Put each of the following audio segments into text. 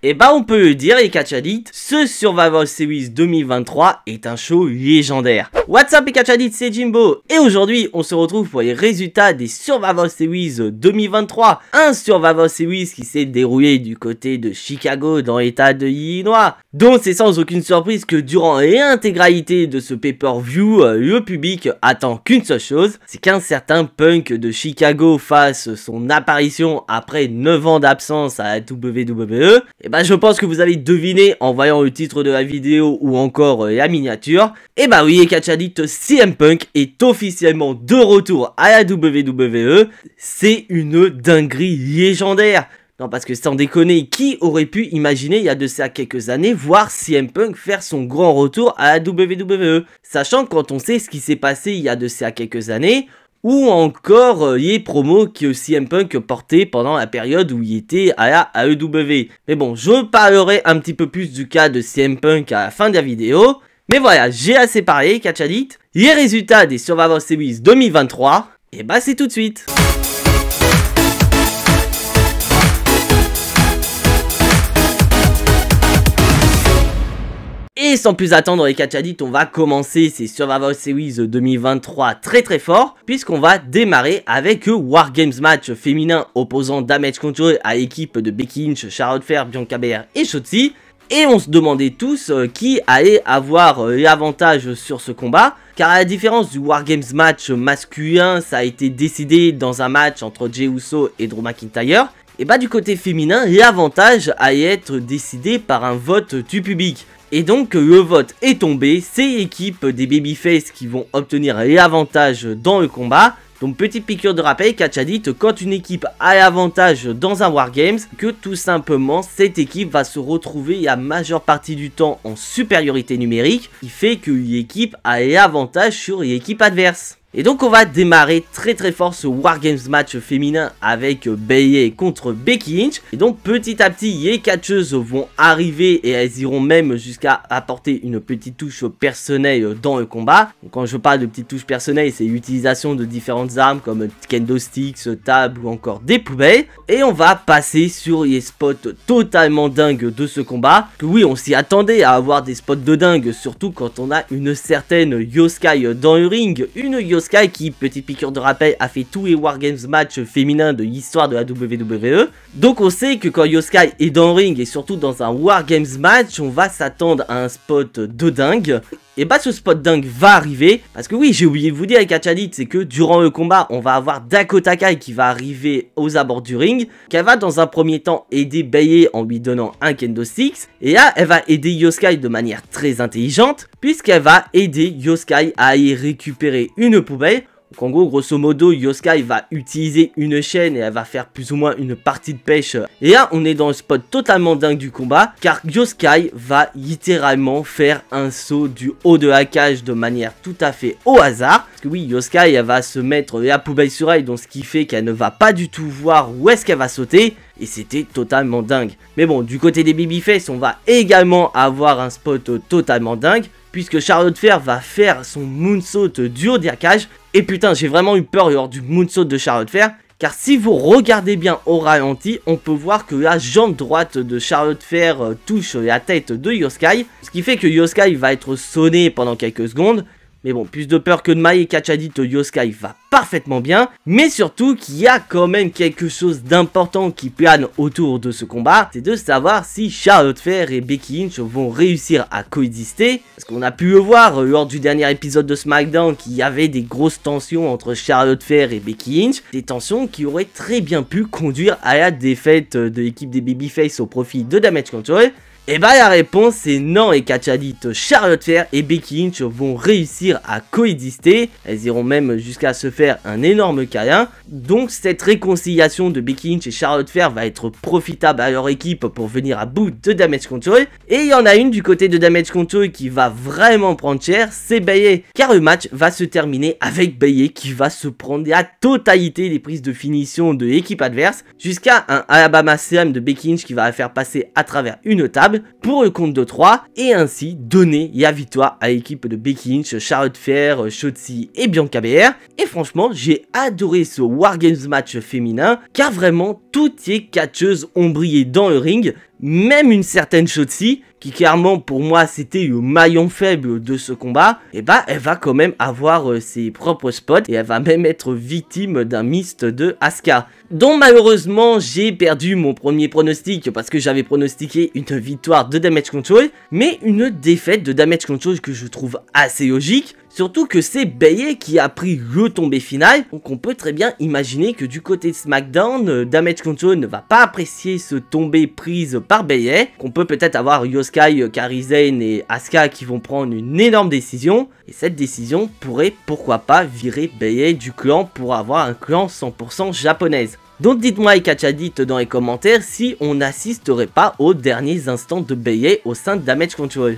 Et bah on peut le dire les catch addicts, ce Survivor Series 2023 est un show légendaire. What's up les catch addicts, c'est Jimbo et aujourd'hui on se retrouve pour les résultats des Survivor Series 2023. Un Survivor Series qui s'est déroulé du côté de Chicago dans l'état de Illinois. Donc c'est sans aucune surprise que durant l'intégralité de ce pay-per-view, le public attend qu'une seule chose, c'est qu'un certain Punk de Chicago fasse son apparition après 9 ans d'absence à la WWE. Et bah je pense que vous avez deviné en voyant le titre de la vidéo ou encore la miniature. Et bah oui les catch addicts, CM Punk est officiellement de retour à la WWE. C'est une dinguerie légendaire. Non parce que sans déconner, qui aurait pu imaginer il y a de ça quelques années voir CM Punk faire son grand retour à la WWE. Sachant que quand on sait ce qui s'est passé il y a de ça quelques années, ou encore les promos que CM Punk portait pendant la période où il était à la AEW. Mais bon, je parlerai un petit peu plus du cas de CM Punk à la fin de la vidéo. Mais voilà, j'ai assez parlé, catch addicts. Les résultats des Survivor Series 2023, et bah c'est tout de suite. Et sans plus attendre les catch addicts, on va commencer ces Survivor Series 2023 très fort, puisqu'on va démarrer avec le War Games match féminin opposant Damage Control à l'équipe de Becky Lynch, Charlotte Flair, Bianca Belair et Shotzi. Et on se demandait tous qui allait avoir l'avantage sur ce combat, car à la différence du War Games match masculin, ça a été décidé dans un match entre Jey Uso et Drew McIntyre. Et bah du côté féminin, l'avantage allait être décidé par un vote du public. Et donc le vote est tombé, c'est l'équipe des babyface qui vont obtenir l'avantage dans le combat. Donc petite piqûre de rappel, catch addicts, quand une équipe a l'avantage dans un Wargames, que tout simplement cette équipe va se retrouver la majeure partie du temps en supériorité numérique, qui fait que l'équipe a l'avantage sur l'équipe adverse. Et donc on va démarrer très fort ce War Games match féminin avec Bayley contre Becky Lynch. Et donc petit à petit les catcheuses vont arriver et elles iront même jusqu'à apporter une petite touche personnelle dans le combat. Donc, quand je parle de petite touche personnelle, c'est l'utilisation de différentes armes comme kendo sticks, tables ou encore des poubelles. Et on va passer sur les spots totalement dingues de ce combat. Que oui, on s'y attendait à avoir des spots de dingue, surtout quand on a une certaine Io Sky dans le ring. Une Io Sky qui, petite piqûre de rappel, a fait tous les Wargames matchs féminins de l'histoire de la WWE. Donc on sait que quand Io Sky est dans le ring et surtout dans un Wargames match, on va s'attendre à un spot de dingue. Et bah ce spot dingue va arriver, parce que oui, j'ai oublié de vous dire les catch addicts, c'est que durant le combat, on va avoir Dakota Kai qui va arriver aux abords du ring, qu'elle va dans un premier temps aider Bayley en lui donnant un kendo stick, et là elle va aider Io Sky de manière très intelligente, puisqu'elle va aider Io Sky à aller récupérer une poubelle. Donc en gros, grosso modo, Io Sky va utiliser une chaîne et elle va faire plus ou moins une partie de pêche. Et là, on est dans le spot totalement dingue du combat, car Io Sky va littéralement faire un saut du haut de la cage de manière tout à fait au hasard. Parce que oui, Io Sky, elle va se mettre la poubelle sur elle, donc ce qui fait qu'elle ne va pas du tout voir où est-ce qu'elle va sauter. Et c'était totalement dingue. Mais bon, du côté des babyface, on va également avoir un spot totalement dingue, puisque Charlotte Flair va faire son moonsault du haut de la cage. Et putain, j'ai vraiment eu peur lors du moonsault de Charlotte Flair, car si vous regardez bien au ralenti, on peut voir que la jambe droite de Charlotte Flair touche la tête de Io Sky, ce qui fait que Io Sky va être sonné pendant quelques secondes. Mais bon, plus de peur que de mal, et catch addicts, Io Sky va parfaitement bien. Mais surtout qu'il y a quand même quelque chose d'important qui plane autour de ce combat. C'est de savoir si Charlotte Flair et Becky Lynch vont réussir à coexister. Parce qu'on a pu le voir lors du dernier épisode de SmackDown qu'il y avait des grosses tensions entre Charlotte Flair et Becky Lynch. Des tensions qui auraient très bien pu conduire à la défaite de l'équipe des babyface au profit de Damage Control. Et bah la réponse est non et catch addicts, Charlotte Flair et Becky Lynch vont réussir à coexister. Elles iront même jusqu'à se faire un énorme câlin. Donc cette réconciliation de Becky Lynch et Charlotte Flair va être profitable à leur équipe pour venir à bout de Damage Control. Et il y en a une du côté de Damage Control qui va vraiment prendre cher, c'est Bayley. Car le match va se terminer avec Bayley qui va se prendre la totalité des prises de finition de l'équipe adverse. Jusqu'à un Alabama Slam de Becky Lynch qui va la faire passer à travers une table pour le compte de 3 et ainsi donner la victoire à l'équipe de Becky Lynch, Charlotte Flair, Shotzi et Bianca Belair. Et franchement, j'ai adoré ce War Games match féminin car vraiment toutes les catcheuses ont brillé dans le ring. même une certaine Shotzi, qui clairement pour moi c'était le maillon faible de ce combat, et bah elle va quand même avoir ses propres spots et elle va même être victime d'un mist de Asuka. Donc malheureusement j'ai perdu mon premier pronostic parce que j'avais pronostiqué une victoire de Damage Control, mais une défaite de Damage Control que je trouve assez logique. Surtout que c'est Bayley qui a pris le tombé final, donc on peut très bien imaginer que du côté de SmackDown, Damage Control ne va pas apprécier ce tombé prise par Bayley, qu'on peut peut-être avoir Yoskai, Kairi Sane et Asuka qui vont prendre une énorme décision, et cette décision pourrait pourquoi pas virer Bayley du clan pour avoir un clan 100% japonaise. Donc dites-moi et Catchadit dans les commentaires si on n'assisterait pas aux derniers instants de Bayley au sein de Damage Control.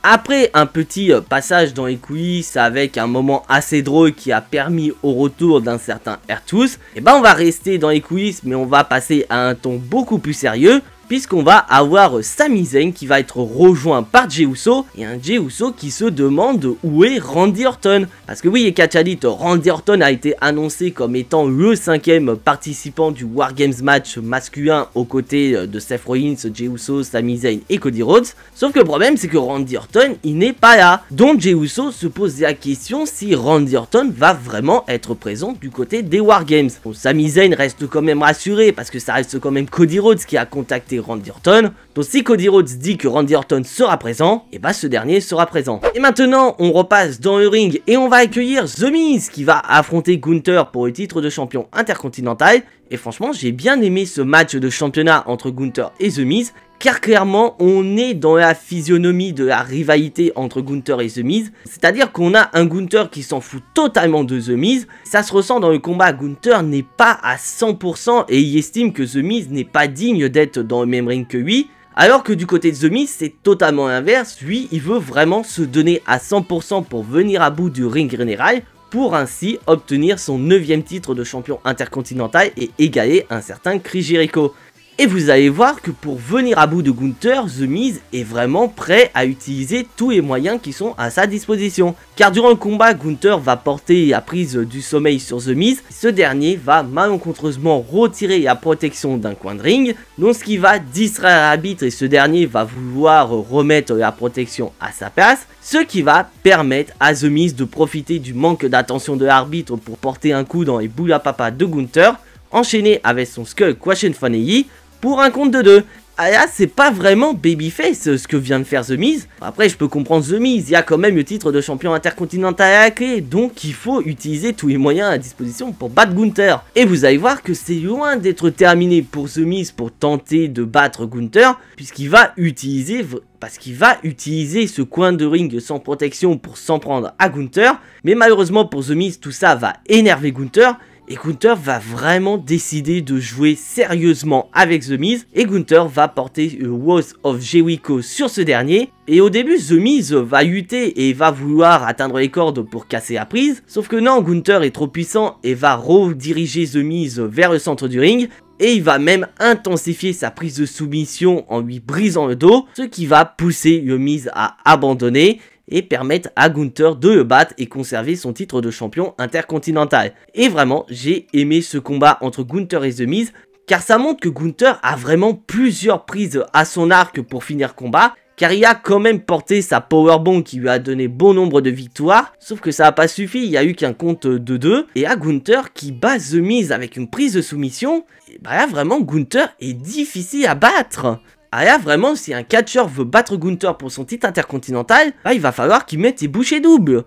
Après un petit passage dans les coulisses avec un moment assez drôle qui a permis au retour d'un certain R-Truth, et ben on va rester dans les coulisses mais on va passer à un ton beaucoup plus sérieux, puisqu'on va avoir Sami Zayn qui va être rejoint par Jey Uso, et un Jey Uso qui se demande où est Randy Orton. Parce que oui, et Catchadit, Randy Orton a été annoncé comme étant le 5e participant du War Games match masculin aux côtés de Seth Rollins, Jey Uso, Sami Zayn et Cody Rhodes. Sauf que le problème c'est que Randy Orton il n'est pas là. Donc Jey Uso se pose la question si Randy Orton va vraiment être présent du côté des War Games. Bon, Sami Zayn reste quand même rassuré parce que ça reste quand même Cody Rhodes qui a contacté Randy Orton. Donc si Cody Rhodes dit que Randy Orton sera présent, et bah ce dernier sera présent. Et maintenant on repasse dans le ring et on va accueillir The Miz qui va affronter Gunther pour le titre de champion intercontinental. Et franchement j'ai bien aimé ce match de championnat entre Gunther et The Miz, car clairement on est dans la physionomie de la rivalité entre Gunther et The Miz, c'est-à-dire qu'on a un Gunther qui s'en fout totalement de The Miz, ça se ressent dans le combat. Gunther n'est pas à 100% et il estime que The Miz n'est pas digne d'être dans le même ring que lui, alors que du côté de The Miz c'est totalement l'inverse. Lui il veut vraiment se donner à 100% pour venir à bout du ring général, pour ainsi obtenir son 9e titre de champion intercontinental et égaler un certain Chris Jericho. Et vous allez voir que pour venir à bout de Gunther, The Miz est vraiment prêt à utiliser tous les moyens qui sont à sa disposition. Car durant le combat, Gunther va porter la prise du sommeil sur The Miz. Ce dernier va malencontreusement retirer la protection d'un coin de ring, donc ce qui va distraire l'arbitre et ce dernier va vouloir remettre la protection à sa place. Ce qui va permettre à The Miz de profiter du manque d'attention de l'arbitre pour porter un coup dans les boules à papa de Gunther, enchaîné avec son Skull Quashen Fanei pour un compte de 2. Ah là, c'est pas vraiment babyface ce que vient de faire The Miz. Après, je peux comprendre The Miz, il y a quand même le titre de champion intercontinental à la clé, donc il faut utiliser tous les moyens à disposition pour battre Gunther. Et vous allez voir que c'est loin d'être terminé pour The Miz pour tenter de battre Gunther, puisqu'il va utiliser... parce qu'il va utiliser ce coin de ring sans protection pour s'en prendre à Gunther. Mais malheureusement pour The Miz, tout ça va énerver Gunther. Et Gunther va vraiment décider de jouer sérieusement avec The Miz. Et Gunther va porter le Walls of Jericho sur ce dernier. Et au début, The Miz va lutter et va vouloir atteindre les cordes pour casser la prise. Sauf que non, Gunther est trop puissant et va rediriger The Miz vers le centre du ring. Et il va même intensifier sa prise de soumission en lui brisant le dos. Ce qui va pousser The Miz à abandonner et permettre à Gunther de le battre et conserver son titre de champion intercontinental. Et vraiment, j'ai aimé ce combat entre Gunther et The Miz, car ça montre que Gunther a vraiment plusieurs prises à son arc pour finir combat, car il a quand même porté sa powerbomb qui lui a donné bon nombre de victoires, sauf que ça n'a pas suffi, il n'y a eu qu'un compte de 2, et à Gunther qui bat The Miz avec une prise de soumission, et bah là vraiment Gunther est difficile à battre. Ah là vraiment, si un catcheur veut battre Gunther pour son titre intercontinental, là, il va falloir qu'il mette ses bouchées doubles.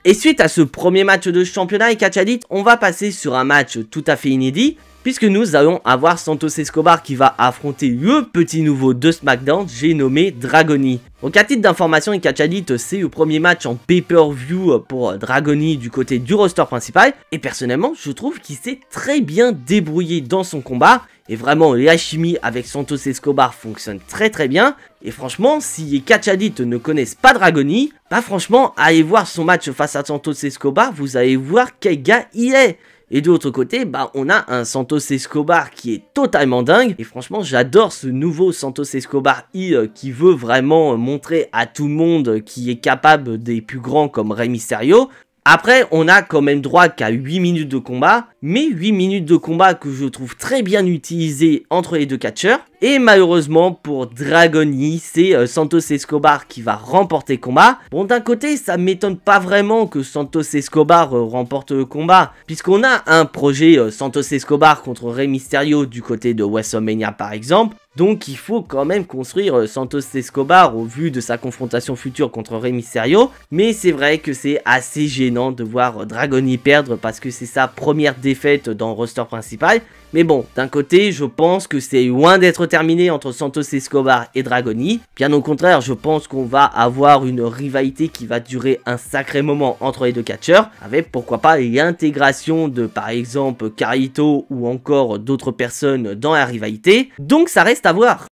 Et suite à ce premier match de championnat et Catchadit, on va passer sur un match tout à fait inédit, puisque nous allons avoir Santos Escobar qui va affronter le petit nouveau de SmackDown, j'ai nommé Dragoni. Donc à titre d'information, Catchadit, c'est le premier match en pay-per-view pour Dragoni du côté du roster principal, et personnellement, je trouve qu'il s'est très bien débrouillé dans son combat, et vraiment la chimie avec Santos Escobar fonctionne très bien, et franchement, si les Catchadit ne connaissent pas Dragoni, bah franchement, allez voir son match face à Santos Escobar, vous allez voir quel gars il est. Et de l'autre côté, bah on a un Santos Escobar qui est totalement dingue. Et franchement, j'adore ce nouveau Santos Escobar qui veut vraiment montrer à tout le monde qu'il est capable des plus grands comme Rey Mysterio. Après, on a quand même droit qu'à 8 minutes de combat, mais 8 minutes de combat que je trouve très bien utilisées entre les deux catcheurs. Et malheureusement pour Dragoni, c'est Santos Escobar qui va remporter le combat. Bon, d'un côté, ça m'étonne pas vraiment que Santos Escobar remporte le combat, puisqu'on a un projet Santos Escobar contre Rey Mysterio du côté de WrestleMania par exemple. Donc il faut quand même construire Santos Escobar au vu de sa confrontation future contre Rey Mysterio. Mais c'est vrai que c'est assez gênant de voir Dragoni perdre parce que c'est sa première défaite dans le roster principal. Mais bon, d'un côté, je pense que c'est loin d'être terminé entre Santos Escobar et Dragoni. Bien au contraire, je pense qu'on va avoir une rivalité qui va durer un sacré moment entre les deux catcheurs, avec pourquoi pas l'intégration de par exemple Carlito ou encore d'autres personnes dans la rivalité. Donc ça reste à voir.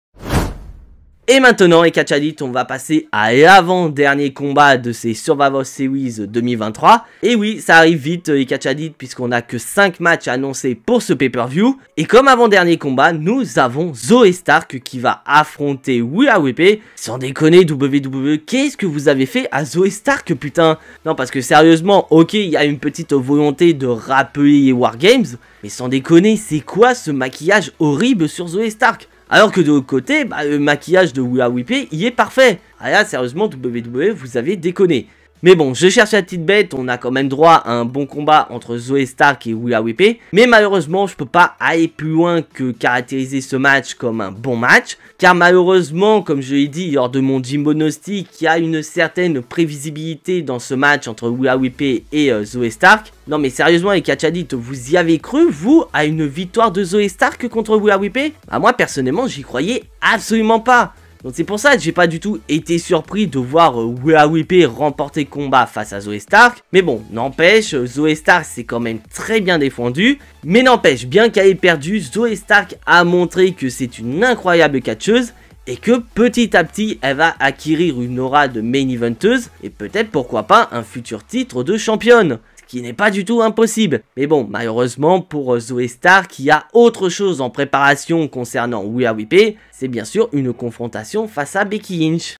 Et maintenant les catch addicts, on va passer à l'avant-dernier combat de ces Survivor Series 2023. Et oui, ça arrive vite les catch addicts puisqu'on n'a que 5 matchs annoncés pour ce pay-per-view. Et comme avant-dernier combat, nous avons Zoey Stark qui va affronter Rhea Ripley. Sans déconner WWE, qu'est-ce que vous avez fait à Zoey Stark putain? Non parce que sérieusement, ok, il y a une petite volonté de rappeler les Wargames. Mais sans déconner, c'est quoi ce maquillage horrible sur Zoey Stark? Alors que de l'autre côté, le maquillage de Rhea Ripley, il est parfait. Ah là, sérieusement, WWE, vous avez déconné. Mais bon, je cherche la petite bête, on a quand même droit à un bon combat entre Zoey Stark et Rhea Ripley. Mais malheureusement, je peux pas aller plus loin que caractériser ce match comme un bon match. Car malheureusement, comme je l'ai dit lors de mon Jimbo Gnostic, il y a une certaine prévisibilité dans ce match entre Rhea Ripley et Zoey Stark. Non mais sérieusement les catch addicts, vous y avez cru, vous, à une victoire de Zoey Stark contre Rhea Ripley? Moi personnellement, j'y croyais absolument pas. Donc c'est pour ça que j'ai pas du tout été surpris de voir Rhea Ripley remporter le combat face à Zoey Stark. Mais bon, n'empêche, Zoey Stark s'est quand même très bien défendu. Mais n'empêche, bien qu'elle ait perdu, Zoey Stark a montré que c'est une incroyable catcheuse. Et que petit à petit, elle va acquérir une aura de main eventeuse. Et peut-être pourquoi pas un futur titre de championne. Qui n'est pas du tout impossible. Mais bon, malheureusement pour Zoey Stark, il y a autre chose en préparation concernant Rhea Ripley, c'est bien sûr une confrontation face à Becky Lynch.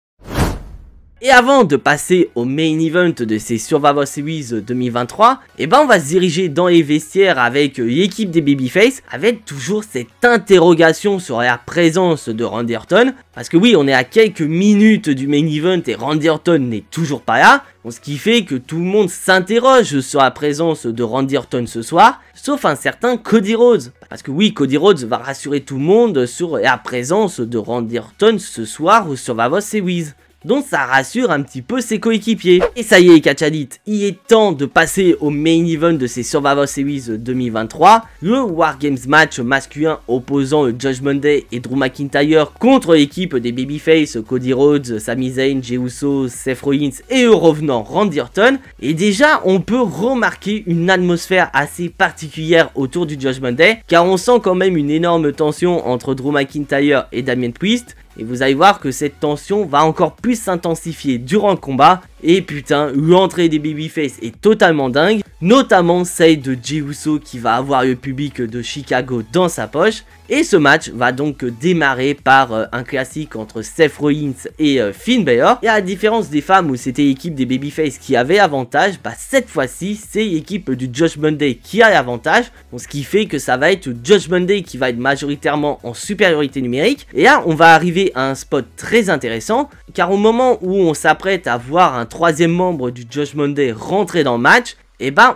Et avant de passer au main event de ces Survivor Series 2023, on va se diriger dans les vestiaires avec l'équipe des Babyface, avec toujours cette interrogation sur la présence de Randy Orton. Parce que oui, on est à quelques minutes du main event et Randy Orton n'est toujours pas là. Ce qui fait que tout le monde s'interroge sur la présence de Randy Orton ce soir, sauf un certain Cody Rhodes. Parce que oui, Cody Rhodes va rassurer tout le monde sur la présence de Randy Orton ce soir au Survivor Series. Donc ça rassure un petit peu ses coéquipiers. Et ça y est les catch addicts, il est temps de passer au main event de ces Survivor Series 2023. Le Wargames match masculin opposant le Judgment Day et Drew McIntyre contre l'équipe des Babyface, Cody Rhodes, Sami Zayn, Jey Uso, Seth Rollins et le revenant Randy Orton. Et déjà on peut remarquer une atmosphère assez particulière autour du Judgment Day, car on sent quand même une énorme tension entre Drew McIntyre et Damien Priest. Et vous allez voir que cette tension va encore plus s'intensifier durant le combat. Et putain, l'entrée des Babyface est totalement dingue. Notamment celle de Jey Uso qui va avoir le public de Chicago dans sa poche. Et ce match va donc démarrer par un classique entre Seth Rollins et Finn Balor. Et à la différence des femmes où c'était l'équipe des Babyface qui avait avantage, cette fois-ci c'est l'équipe du Judgment Day qui a l'avantage. Donc ce qui fait que ça va être le Judgment Day qui va être majoritairement en supériorité numérique. Et là on va arriver à un spot très intéressant. Car au moment où on s'apprête à voir un troisième membre du Judgment Day rentrer dans le match,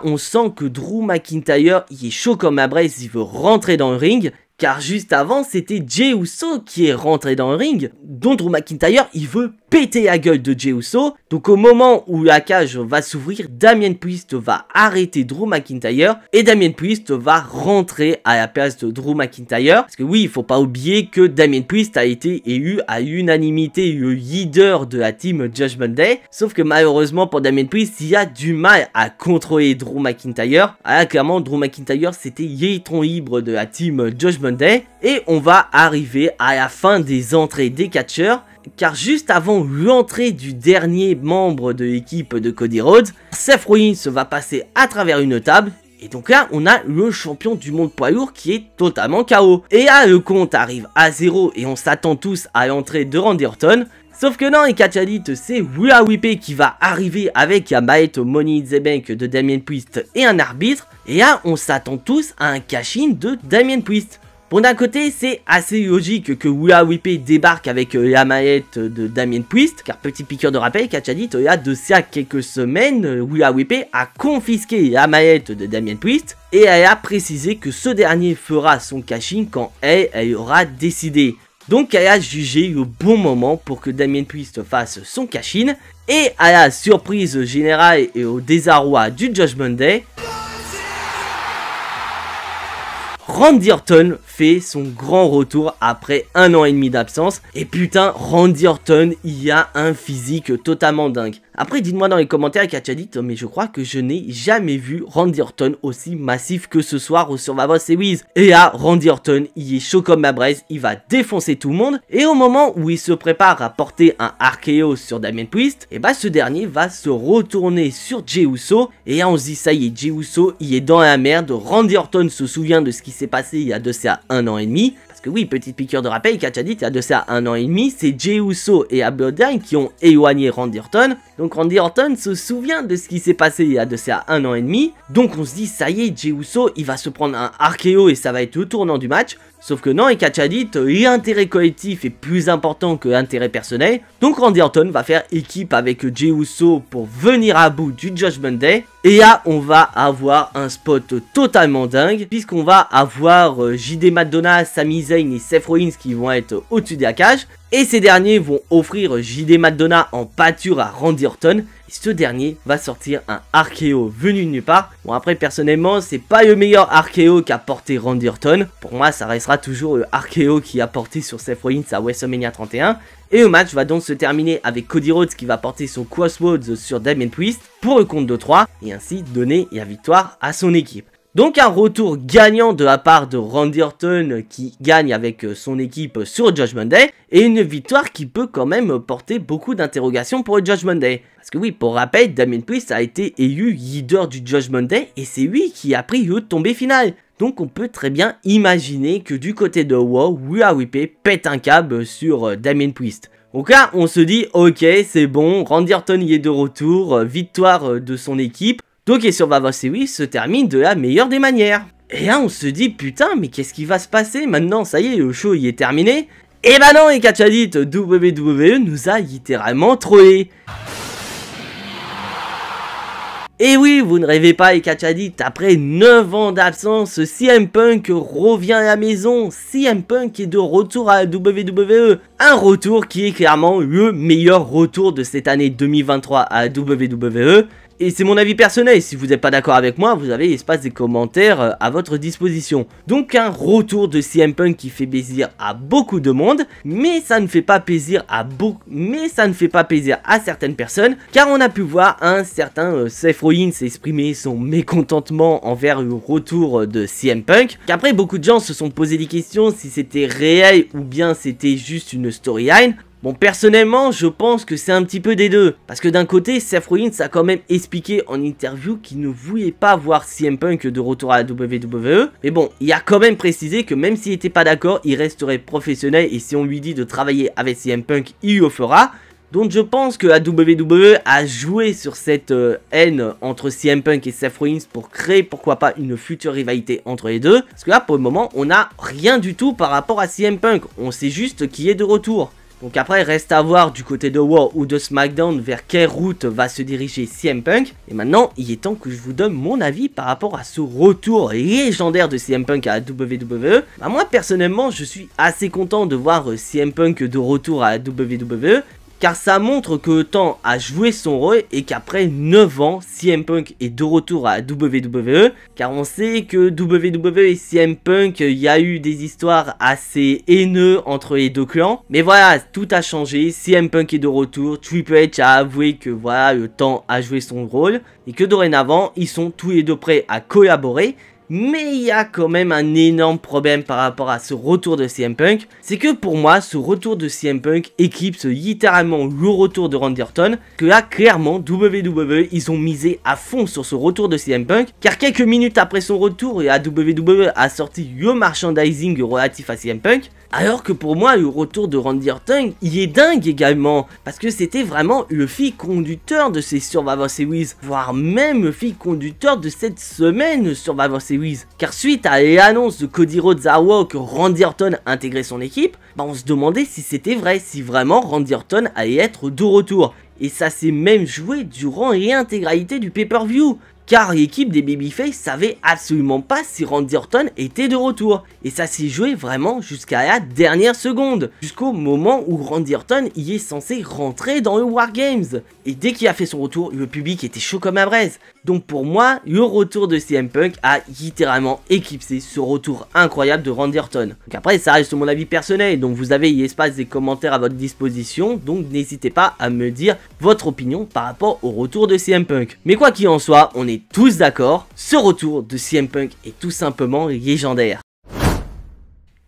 on sent que Drew McIntyre il est chaud comme la braise, il veut rentrer dans le ring. Car juste avant, c'était Jey Uso qui est rentré dans le ring, dont Drew McIntyre, il veut péter la gueule de Jey Uso. Donc au moment où la cage va s'ouvrir, Damien Priest va arrêter Drew McIntyre et Damien Priest va rentrer à la place de Drew McIntyre. Parce que oui, il faut pas oublier que Damien Priest a été élu à l'unanimité le leader de la team Judgment Day. Sauf que malheureusement pour Damien Priest, il a du mal à contrôler Drew McIntyre. Ah, clairement, Drew McIntyre, c'était l'électron libre de la team Judgment Day. Et on va arriver à la fin des entrées des catcheurs. Car juste avant l'entrée du dernier membre de l'équipe de Cody Rhodes, Seth Rollins va passer à travers une table. Et donc là, on a le champion du monde poids lourd qui est totalement KO. Et là, le compte arrive à 0 et on s'attend tous à l'entrée de Randy Orton. Sauf que non, et catch a dit, c'est Willa Whippé qui va arriver avec un Maet Money in the Bank de Damien Priest et un arbitre. Et là, on s'attend tous à un cash-in de Damien Priest. Bon, d'un côté, c'est assez logique que Willa Whippé débarque avec la maillette de Damien Priest, car petit piqueur de rappel, catch a dit, il y a de ça quelques semaines, Willa Whippé a confisqué la maillette de Damien Priest, et elle a précisé que ce dernier fera son cash-in quand elle aura décidé. Donc elle a jugé le bon moment pour que Damien Priest fasse son cash-in, et à la surprise générale et au désarroi du Judgment Day, Randy Orton fait son grand retour après 1 an et demi d'absence. Et putain, Randy Orton, il a un physique totalement dingue. Après, dites-moi dans les commentaires, catch a dit, mais je crois que je n'ai jamais vu Randy Orton aussi massif que ce soir au Survivor Series. Et là, Randy Orton, il est chaud comme ma braise, il va défoncer tout le monde. Et au moment où il se prépare à porter un RKO sur Damien Priest, et bah ce dernier va se retourner sur Jey Uso. Et là, on se dit, ça y est, Jey Uso, il est dans la merde. Randy Orton se souvient de ce qui s'est passé il y a de ça 1 an et demi. Parce que oui, petite piqûre de rappel, catch a dit, il y a de ça 1 an et demi, c'est Jey Uso et Bloodline qui ont éloigné Randy Orton. Donc Randy Orton se souvient de ce qui s'est passé il y a de ça 1 an et demi. Donc on se dit, ça y est, Jey Uso, il va se prendre un RKO et ça va être le tournant du match. Sauf que non, et catch a dit, l'intérêt collectif est plus important que l'intérêt personnel. Donc Randy Orton va faire équipe avec Jey Uso pour venir à bout du Judgment Day. Et là, on va avoir un spot totalement dingue, puisqu'on va avoir JD Madonna, Sami Zayn et Seth Rollins qui vont être au-dessus de la cage. Et ces derniers vont offrir JD Madonna en pâture à Randy Orton. Et ce dernier va sortir un RKO venu de nulle part. Bon, après, personnellement, c'est pas le meilleur RKO qu'a porté Randy Orton. Pour moi, ça restera toujours le RKO qu'il a porté sur Seth Rollins à WrestleMania 31. Et le match va donc se terminer avec Cody Rhodes qui va porter son Crossroads sur Damien Priest pour le compte de 3. Et ainsi donner la victoire à son équipe. Donc un retour gagnant de la part de Randy Orton qui gagne avec son équipe sur le Judgment Day. Et une victoire qui peut quand même porter beaucoup d'interrogations pour le Judgment Day. Parce que oui, pour rappel, Damien Priest a été élu leader du Judgment Day et c'est lui qui a pris le tombé final. Donc on peut très bien imaginer que du côté de WoW, Willa Whippé pète un câble sur Damien Priest. Donc là, on se dit, ok, c'est bon, Randy Orton y est de retour, victoire de son équipe. Donc et Survivor Series se termine de la meilleure des manières. Et là on se dit putain mais qu'est-ce qui va se passer maintenant, ça y est le show il est terminé. Et bah non, et catch a dit, WWE nous a littéralement trollé. Et oui, vous ne rêvez pas, et catch a dit, après 9 ans d'absence, CM Punk revient à la maison. CM Punk est de retour à la WWE. Un retour qui est clairement le meilleur retour de cette année 2023 à la WWE. Et c'est mon avis personnel, si vous n'êtes pas d'accord avec moi, vous avez l'espace des commentaires à votre disposition. Donc un retour de CM Punk qui fait plaisir à beaucoup de monde, mais ça ne fait pas plaisir à certaines personnes, car on a pu voir un certain Seth Rollins exprimer son mécontentement envers le retour de CM Punk, qu'après beaucoup de gens se sont posé des questions si c'était réel ou bien c'était juste une storyline. Bon, personnellement, je pense que c'est un petit peu des deux. Parce que d'un côté, Seth Rollins a quand même expliqué en interview qu'il ne voulait pas voir CM Punk de retour à la WWE. Mais bon, il a quand même précisé que même s'il n'était pas d'accord, il resterait professionnel. Et si on lui dit de travailler avec CM Punk, il le fera. Donc je pense que la WWE a joué sur cette haine entre CM Punk et Seth Rollins pour créer pourquoi pas une future rivalité entre les deux. Parce que là, pour le moment, on n'a rien du tout par rapport à CM Punk. On sait juste qu'il est de retour. Donc après, reste à voir du côté de Raw ou de SmackDown vers quelle route va se diriger CM Punk. Et maintenant, il est temps que je vous donne mon avis par rapport à ce retour légendaire de CM Punk à la WWE. Bah moi, personnellement, je suis assez content de voir CM Punk de retour à la WWE. Car ça montre que le temps a joué son rôle et qu'après 9 ans, CM Punk est de retour à WWE. Car on sait que WWE et CM Punk, il y a eu des histoires assez haineuses entre les deux clans. Mais voilà, tout a changé, CM Punk est de retour, Triple H a avoué que voilà, le temps a joué son rôle. Et que dorénavant, ils sont tous les deux prêts à collaborer. Mais il y a quand même un énorme problème par rapport à ce retour de CM Punk, c'est que pour moi, ce retour de CM Punk éclipse littéralement le retour de Randy Orton, que là, clairement, WWE, ils ont misé à fond sur ce retour de CM Punk, car quelques minutes après son retour, la WWE a sorti le merchandising relatif à CM Punk, alors que pour moi, le retour de Randy Orton, il est dingue également, parce que c'était vraiment le fil conducteur de ces Survivor Series, voire même le fil conducteur de cette semaine Survivor Series. Car suite à l'annonce de Cody Rhodes à Raw que Randy Orton intégrait son équipe, on se demandait si c'était vrai, si vraiment Randy Orton allait être de retour. Et ça s'est même joué durant l'intégralité du pay-per-view. Car l'équipe des Babyface savait absolument pas si Randy Orton était de retour. Et ça s'est joué vraiment jusqu'à la dernière seconde. Jusqu'au moment où Randy Orton y est censé rentrer dans le War Games. Et dès qu'il a fait son retour, le public était chaud comme la braise. Donc pour moi, le retour de CM Punk a littéralement éclipsé ce retour incroyable de Randy Orton. Donc après, ça reste mon avis personnel. Donc vous avez l'espace des commentaires à votre disposition. Donc n'hésitez pas à me dire votre opinion par rapport au retour de CM Punk. Mais quoi qu'il en soit, on est tous d'accord, ce retour de CM Punk est tout simplement légendaire.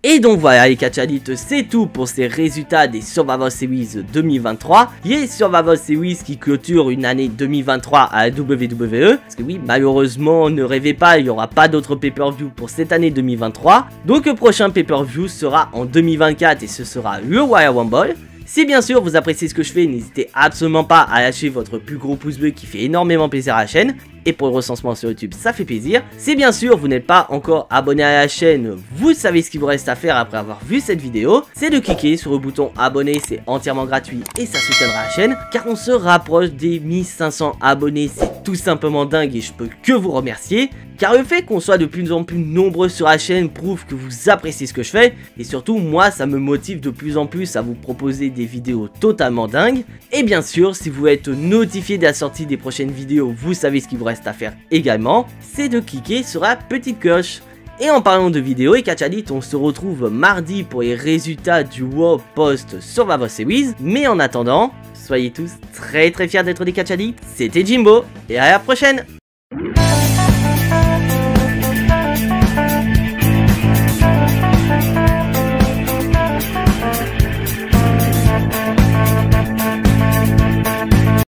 Et donc voilà les catch addicts, c'est tout pour ces résultats des Survivor Series 2023. Les Survivor Series qui clôturent une année 2023 à la WWE. Parce que oui, malheureusement, ne rêvez pas, il n'y aura pas d'autres pay-per-view pour cette année 2023. Donc le prochain pay-per-view sera en 2024 et ce sera le Royal Rumble. Si bien sûr vous appréciez ce que je fais, n'hésitez absolument pas à lâcher votre plus gros pouce bleu qui fait énormément plaisir à la chaîne. Et pour le recensement sur YouTube, ça fait plaisir. Si bien sûr vous n'êtes pas encore abonné à la chaîne, vous savez ce qu'il vous reste à faire après avoir vu cette vidéo. C'est de cliquer sur le bouton abonner, c'est entièrement gratuit et ça soutiendra la chaîne. Car on se rapproche des 1500 abonnés, c'est tout simplement dingue et je peux que vous remercier. Car le fait qu'on soit de plus en plus nombreux sur la chaîne prouve que vous appréciez ce que je fais. Et surtout, moi, ça me motive de plus en plus à vous proposer des vidéos totalement dingues. Et bien sûr, si vous voulez être notifié de la sortie des prochaines vidéos, vous savez ce qu'il vous reste à faire également. C'est de cliquer sur la petite cloche. Et en parlant de vidéos et catch addicts, on se retrouve mardi pour les résultats du Raw Post Survivor Series. Mais en attendant, soyez tous très fiers d'être des catch addicts. C'était Jimbo et à la prochaine!